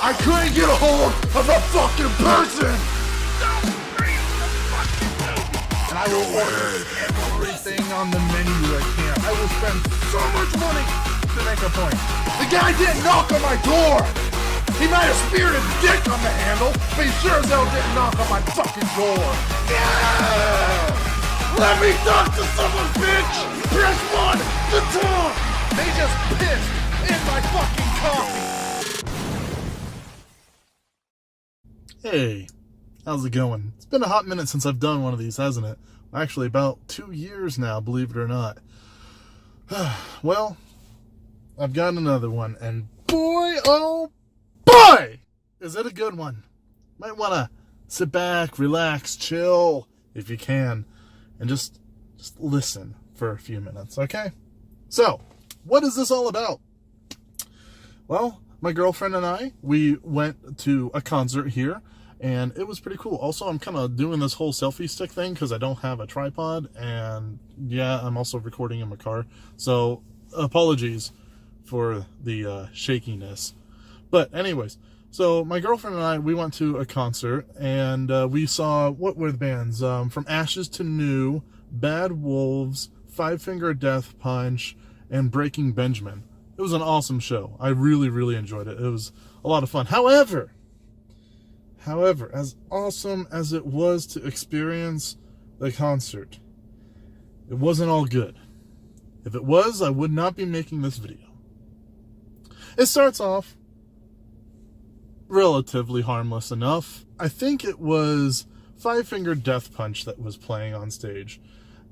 I couldn't get a hold of a fucking person! And I will order everything on the menu I can. I will spend so much money to make a point. The guy didn't knock on my door! He might have speared his dick on the handle, but he sure as hell didn't knock on my fucking door. Yeah! Let me talk to someone, bitch! Press 1 to talk! They just pissed in my fucking coffee! Hey, how's it going? It's been a hot minute since I've done one of these, hasn't it? Actually, about 2 years now, believe it or not. Well, I've got another one, and boy, oh boy, is it a good one. Might want to sit back, relax, chill, if you can, and just listen for a few minutes, okay? So, what is this all about? Well, my girlfriend and I, we went to a concert here, and it was pretty cool. Also, I'm kind of doing this whole selfie stick thing because I don't have a tripod, and yeah, I'm also recording in my car. So, apologies for the shakiness. But anyways, so my girlfriend and I, we went to a concert, and we saw, what were the bands? From Ashes to New, Bad Wolves, Five Finger Death Punch, and Breaking Benjamin. It was an awesome show. I really, really enjoyed it. It was a lot of fun. However, as awesome as it was to experience the concert, it wasn't all good. If it was, I would not be making this video. It starts off relatively harmless enough. I think it was Five Finger Death Punch that was playing on stage.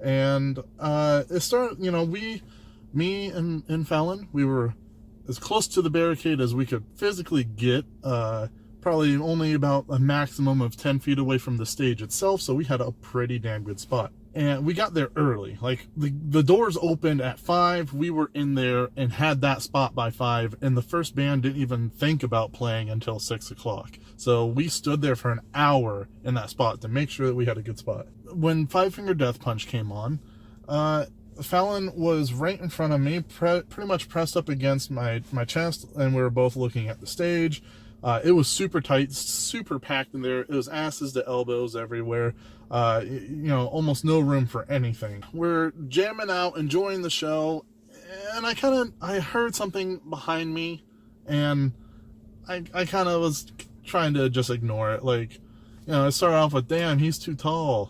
And it started, you know, me and Fallon, we were as close to the barricade as we could physically get, probably only about a maximum of 10 feet away from the stage itself, so we had a pretty damn good spot. And we got there early. Like, the doors opened at 5, we were in there and had that spot by 5, and the first band didn't even think about playing until 6 o'clock. So we stood there for an hour in that spot to make sure that we had a good spot. When Five Finger Death Punch came on, Fallon was right in front of me, pretty much pressed up against my chest, and we were both looking at the stage. It was super tight, super packed in there. It was asses to elbows everywhere. You know, almost no room for anything. We're jamming out, enjoying the show, and I heard something behind me, and I kind of was trying to just ignore it. Like, you know, I started off with, damn, he's too tall.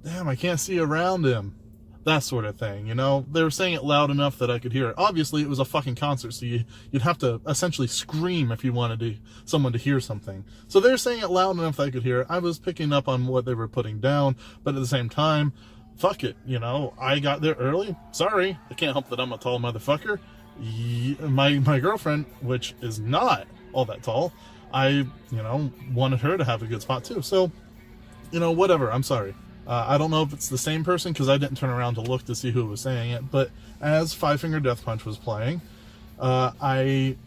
Damn, I can't see around him. That sort of thing, you know? They were saying it loud enough that I could hear it. Obviously, it was a fucking concert, so you'd have to essentially scream if you wanted someone to hear something. So they're saying it loud enough that I could hear it. I was picking up on what they were putting down, but at the same time, fuck it, you know? I got there early. Sorry, I can't help that I'm a tall motherfucker. My girlfriend, which is not all that tall, I, wanted her to have a good spot too. So, whatever, I'm sorry. I don't know if it's the same person because I didn't turn around to look to see who was saying it, but as Five Finger Death Punch was playing, I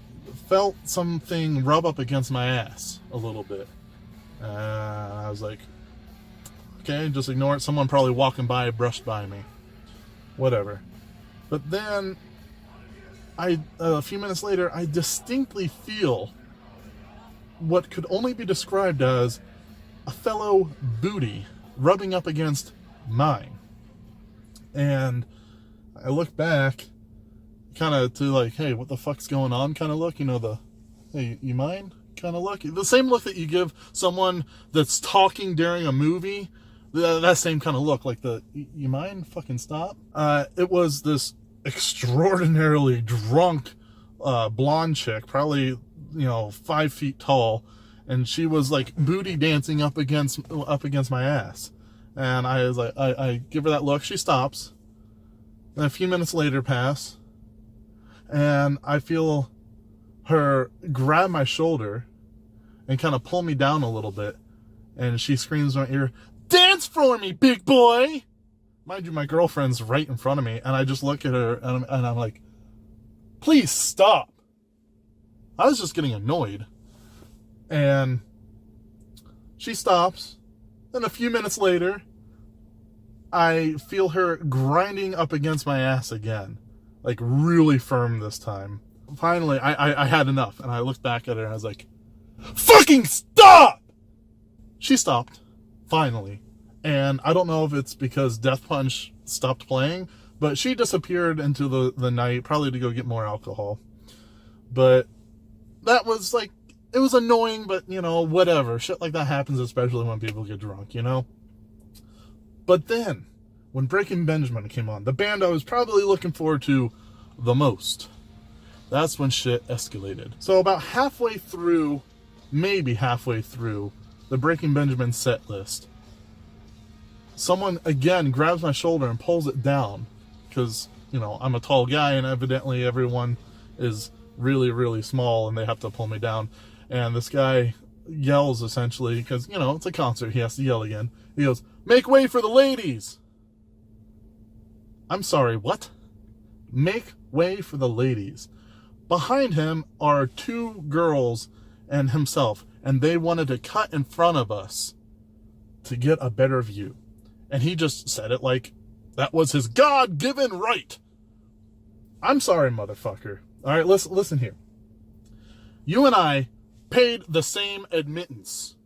felt something rub up against my ass a little bit. I was like, okay, just ignore it. Someone probably walking by brushed by me. Whatever. But then, a few minutes later, I distinctly feel what could only be described as a fellow booty rubbing up against mine. And I look back, kind of to like, hey, what the fuck's going on kind of look, the, hey, you mind kind of look. The same look that you give someone that's talking during a movie, that same kind of look, like the, you mind, fucking stop. It was this extraordinarily drunk blonde chick, probably, 5 feet tall, and she was like booty dancing up against my ass. And I was like, I give her that look. She stops. And a few minutes later pass, and I feel her grab my shoulder and kind of pull me down a little bit. And she screams in my ear, "Dance for me, big boy!" Mind you, my girlfriend's right in front of me, and I just look at her and I'm like, please stop. I was just getting annoyed. And she stops. Then a few minutes later, I feel her grinding up against my ass again. Like really firm this time. finally, I had enough, and I looked back at her and I was like, fucking stop! She stopped, finally. And I don't know if it's because Death Punch stopped playing, but she disappeared into the night, probably to go get more alcohol. But that was like, it was annoying, but, you know, whatever. Shit like that happens, especially when people get drunk, you know? But then, when Breaking Benjamin came on, the band I was probably looking forward to the most, that's when shit escalated. So about halfway through, maybe halfway through, the Breaking Benjamin set list, someone, again, grabs my shoulder and pulls it down, because, you know, I'm a tall guy, and evidently everyone is really, really small, and they have to pull me down. And this guy yells, essentially, because, you know, it's a concert, he has to yell again. He goes, "Make way for the ladies!" I'm sorry, what? Make way for the ladies. Behind him are two girls and himself, and they wanted to cut in front of us to get a better view. And he just said it like that was his God-given right. I'm sorry, motherfucker. All right, listen here. You and I paid the same admittance,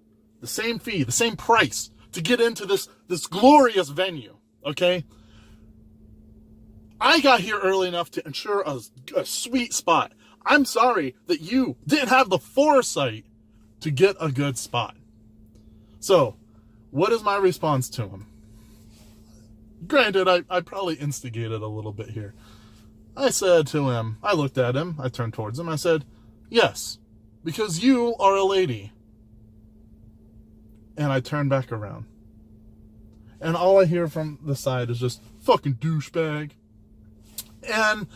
the same fee, the same price to get into this glorious venue, okay? I got here early enough to ensure a sweet spot. I'm sorry that you didn't have the foresight to get a good spot. So, what is my response to him? Granted, I probably instigated a little bit here. I said to him, I looked at him, I turned towards him, I said, "Yes, because you are a lady." And I turned back around. And all I hear from the side is just, "Fucking douchebag." And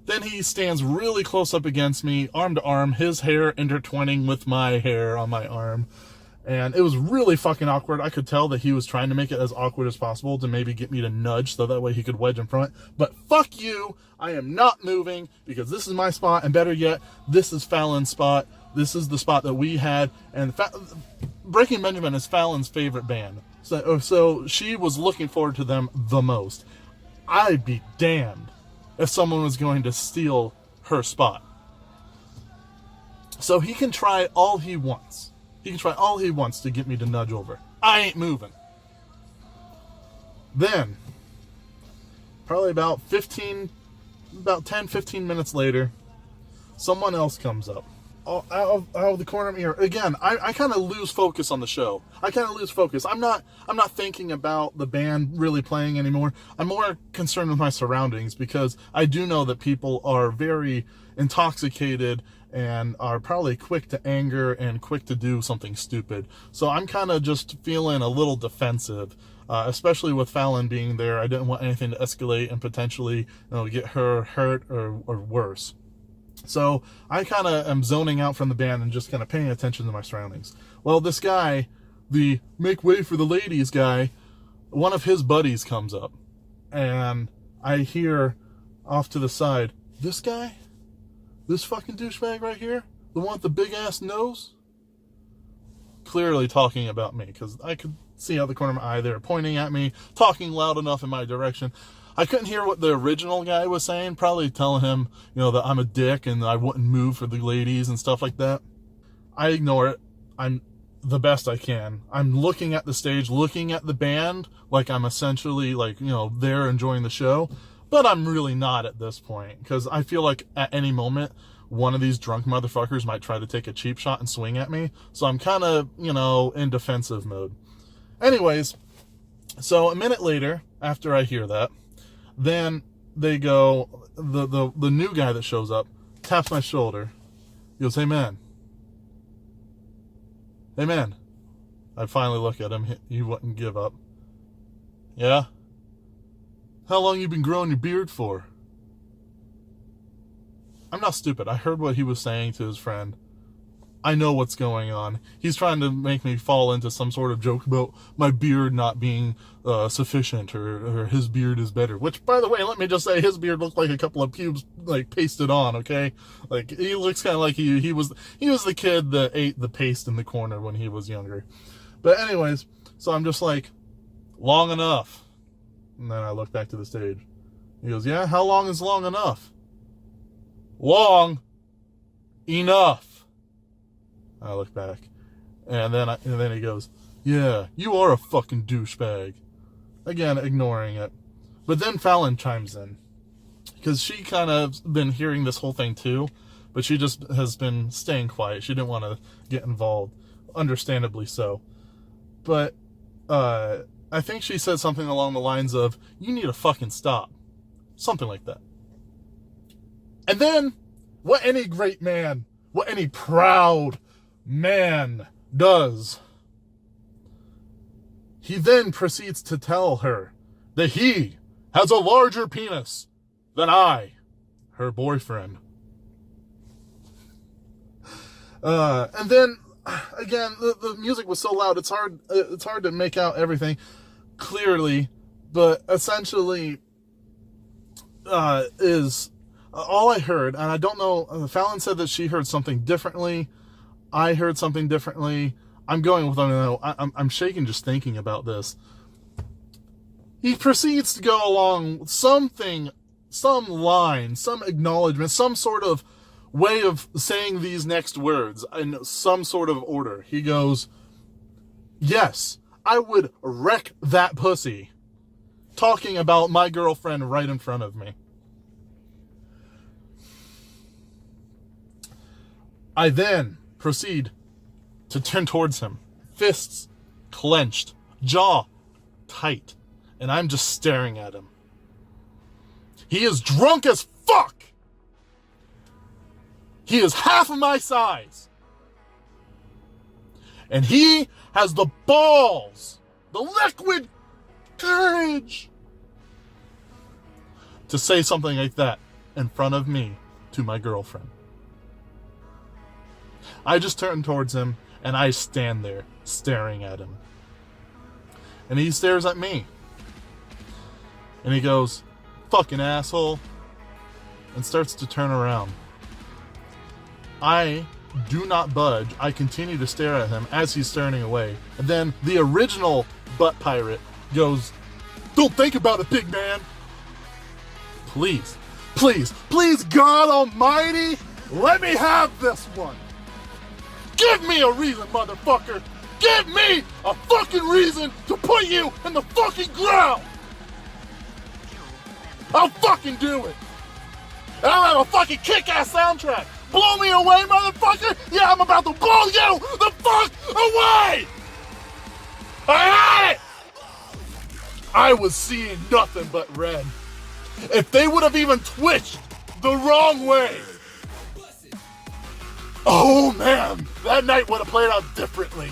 then he stands really close up against me, arm to arm, his hair intertwining with my hair on my arm. And it was really fucking awkward. I could tell that he was trying to make it as awkward as possible to maybe get me to nudge so that way he could wedge in front. But fuck you, I am not moving because this is my spot, and better yet, this is Fallon's spot. This is the spot that we had, and Breaking Benjamin is Fallon's favorite band. So she was looking forward to them the most. I'd be damned if someone was going to steal her spot. So he can try all he wants. He can try all he wants to get me to nudge over. I ain't moving. Then, probably about 10, 15 minutes later, someone else comes up. Out of the corner of my ear. Again, I kind of lose focus on the show. I kind of lose focus. I'm not thinking about the band really playing anymore. I'm more concerned with my surroundings, because I do know that people are very intoxicated and are probably quick to anger and quick to do something stupid. So I'm kind of just feeling a little defensive, especially with Fallon being there. I didn't want anything to escalate and potentially, get her hurt or worse. So I kind of am zoning out from the band and just kind of paying attention to my surroundings. Well, this guy, the "make way for the ladies" guy, one of his buddies comes up, and I hear off to the side, "This guy? This fucking douchebag right here? The one with the big ass nose?" Clearly talking about me, because I could see out the corner of my eye they were pointing at me, talking loud enough in my direction. I couldn't hear what the original guy was saying, probably telling him, that I'm a dick and I wouldn't move for the ladies and stuff like that. I ignore it. I'm the best I can. I'm looking at the stage, looking at the band, like I'm essentially there enjoying the show, but I'm really not at this point, because I feel like at any moment, one of these drunk motherfuckers might try to take a cheap shot and swing at me, so I'm kind of, in defensive mode. Anyways, so a minute later, after I hear that, then they go, the new guy that shows up taps my shoulder. He goes, "Hey man. Hey man." I finally look at him. He wouldn't give up. "Yeah? How long you been growing your beard for?" I'm not stupid. I heard what he was saying to his friend. I know what's going on. He's trying to make me fall into some sort of joke about my beard not being sufficient, or his beard is better. Which, by the way, let me just say, his beard looked like a couple of pubes pasted on. Okay, he looks kind of like he was the kid that ate the paste in the corner when he was younger. But anyways, so I'm just like, "Long enough." And then I look back to the stage. He goes, "Yeah, how long is long enough?" "Long. enough. I look back. And then he goes, yeah, you are a fucking douchebag. Again, ignoring it. But then Fallon chimes in. Because she kind of been hearing this whole thing too. But she just has been staying quiet. She didn't want to get involved. Understandably so. But I think she said something along the lines of, you need to fucking stop. Something like that. And then, what any great man, what any proud man does, he then proceeds to tell her that he has a larger penis than I, her boyfriend. And then, again, the music was so loud, it's hard to make out everything clearly, but essentially, is all I heard, and I don't know, Fallon said that she heard something differently, I heard something differently, I'm going with, I don't know, I'm shaking just thinking about this. He proceeds to go along with something, some line, some acknowledgement, some sort of way of saying these next words in some sort of order. He goes, yes, I would wreck that pussy. Talking about my girlfriend right in front of me. I then proceed to turn towards him. Fists clenched, jaw tight, and I'm just staring at him. He is drunk as fuck! He is half of my size. And he has the balls, the liquid courage to say something like that in front of me to my girlfriend. I just turn towards him and I stand there staring at him. And he stares at me. And he goes, fucking asshole, and starts to turn around. I do not budge. I continue to stare at him as he's turning away. And then the original butt pirate goes, don't think about it, big man. Please, please, please, God almighty, let me have this one. Give me a reason, motherfucker. Give me a fucking reason to put you in the fucking ground. I'll fucking do it. And I'll have a fucking kick-ass soundtrack. Blow me away, motherfucker! Yeah, I'm about to blow you the fuck away! I had it! I was seeing nothing but red. If they would have even twitched the wrong way, oh man, that night would have played out differently.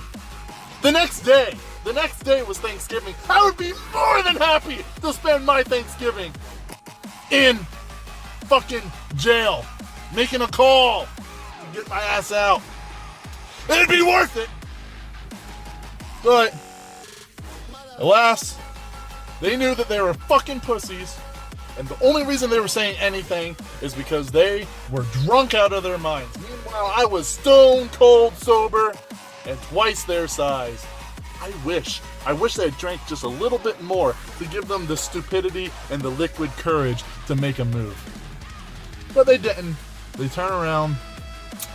The next day was Thanksgiving. I would be more than happy to spend my Thanksgiving in fucking jail, making a call to get my ass out. It'd be worth it. But alas, they knew that they were fucking pussies, and the only reason they were saying anything is because they were drunk out of their minds. Meanwhile, I was stone cold sober and twice their size. I wish they had drank just a little bit more to give them the stupidity and the liquid courage to make a move. But they didn't. They turn around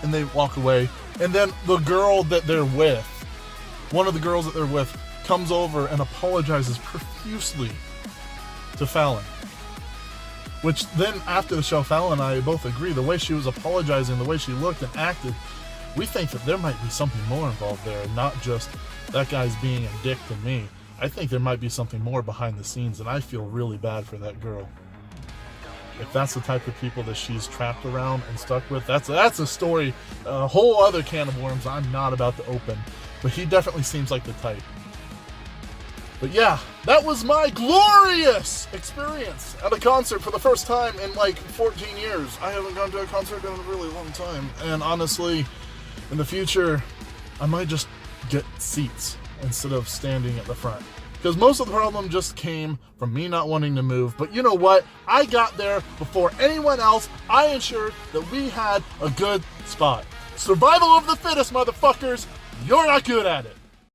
and they walk away. And then the girl that they're with, one of the girls that they're with, comes over and apologizes profusely to Fallon. Which then after the show, Fallon and I both agree, the way she was apologizing, the way she looked and acted, we think that there might be something more involved there, not just that guy's being a dick to me. I think there might be something more behind the scenes, and I feel really bad for that girl. If that's the type of people that she's trapped around and stuck with, that's a story, a whole other can of worms I'm not about to open. But he definitely seems like the type. But yeah, that was my glorious experience at a concert for the first time in like 14 years. I haven't gone to a concert in a really long time. And honestly, in the future, I might just get seats instead of standing at the front. Because most of the problem just came from me not wanting to move. But you know what? I got there before anyone else. I ensured that we had a good spot. Survival of the fittest, motherfuckers. You're not good at it.